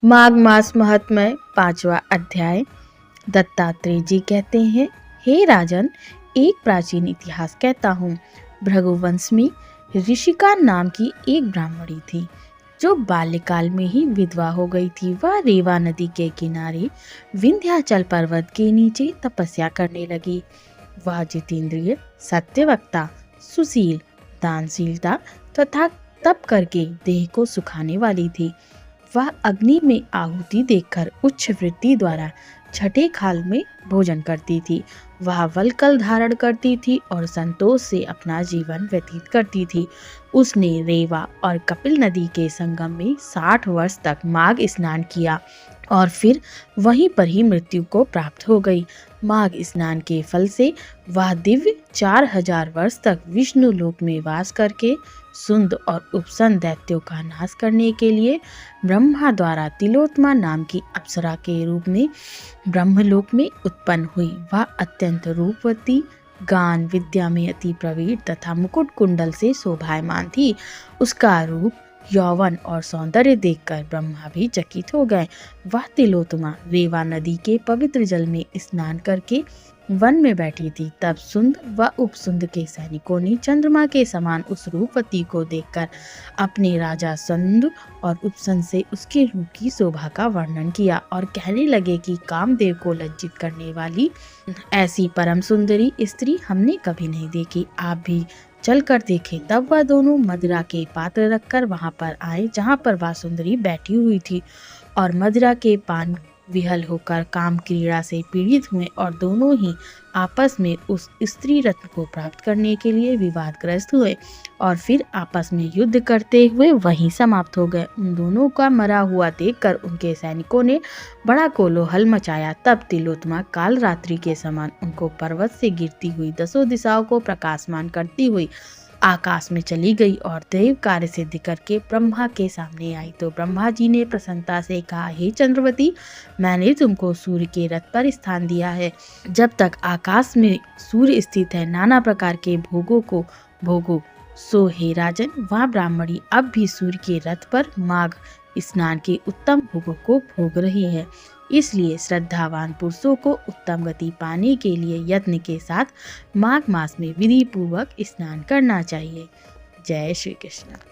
माघ मास महात्म्य 5वां अध्याय। दत्तात्रेय जी कहते हैं, हे राजन, एक प्राचीन इतिहास कहता हूँ। भृगुवंश में ऋषिका नाम की एक ब्राह्मणी थी जो बाल्यकाल में ही विधवा हो गई थी। वह रेवा नदी के किनारे विंध्याचल पर्वत के नीचे तपस्या करने लगी। वह जितेंद्रिय, सत्यवक्ता, सुशील, दानशीलता तथा तप करके देह को सुखाने वाली थी। वह अग्नि में आहुति देकर उच्च वृत्ति द्वारा छठे खाल में भोजन करती थी। वह वलकल धारण करती थी और संतोष से अपना जीवन व्यतीत करती थी। उसने रेवा और कपिल नदी के संगम में 60 वर्ष तक माघ स्नान किया और फिर वहीं पर ही मृत्यु को प्राप्त हो गई। माघ स्नान के फल से वह दिव्य 4000 वर्ष तक विष्णु लोक में वास करके सुंद और उपसंद दैत्यों का नाश करने के लिए ब्रह्मा द्वारा तिलोत्तमा नाम की अप्सरा के रूप में ब्रह्मलोक में उत्पन्न हुई। वह अत्यंत रूपवती, गान विद्या में अति प्रवीण तथा मुकुट कुंडल से शोभायमान थी। उसका रूप, यौवन और सौंदर्य देखकर ब्रह्मा भी चकित हो गए। वह तिलोत्तमा रेवा नदी के पवित्र जल में स्नान करके वन में बैठी थी। तब सुंद व उपसुंद के सैनिकों ने चंद्रमा के समान उस रूपवती को देखकर अपने राजा सुंद और उपसुंद से उसके रूप की शोभा का वर्णन किया और कहने लगे कि कामदेव को लज्जित करने वाली ऐसी परम सुंदरी स्त्री हमने कभी नहीं देखी। आप भी चल कर देखें। तब वह दोनों मदिरा के पात्र रखकर वहां पर आए जहां पर वह सुंदरी बैठी हुई थी और मदिरा के पान विहल होकर काम क्रीड़ा से पीड़ित हुए और दोनों ही आपस में उस स्त्री रत्न को प्राप्त करने के लिए विवादग्रस्त हुए और फिर आपस में युद्ध करते हुए वहीं समाप्त हो गए। उन दोनों का मरा हुआ देखकर उनके सैनिकों ने बड़ा कोलाहल मचाया। तब तिलोत्तमा काल रात्रि के समान उनको पर्वत से गिरती हुई 10 दिशाओं को प्रकाशमान करती हुई आकाश में चली गई और देव कार्य सिद्ध करके ब्रह्मा के सामने आई। तो ब्रह्मा जी ने प्रसन्नता से कहा, हे चंद्रवती, मैंने तुमको सूर्य के रथ पर स्थान दिया है। जब तक आकाश में सूर्य स्थित है, नाना प्रकार के भोगों को भोगो। सो हे राजन, वह ब्राह्मणी अब भी सूर्य के रथ पर माघ स्नान के उत्तम भोगों को भोग रही है। इसलिए श्रद्धावान पुरुषों को उत्तम गति पाने के लिए यत्न के साथ माघ मास में विधि पूर्वक स्नान करना चाहिए। जय श्री कृष्ण।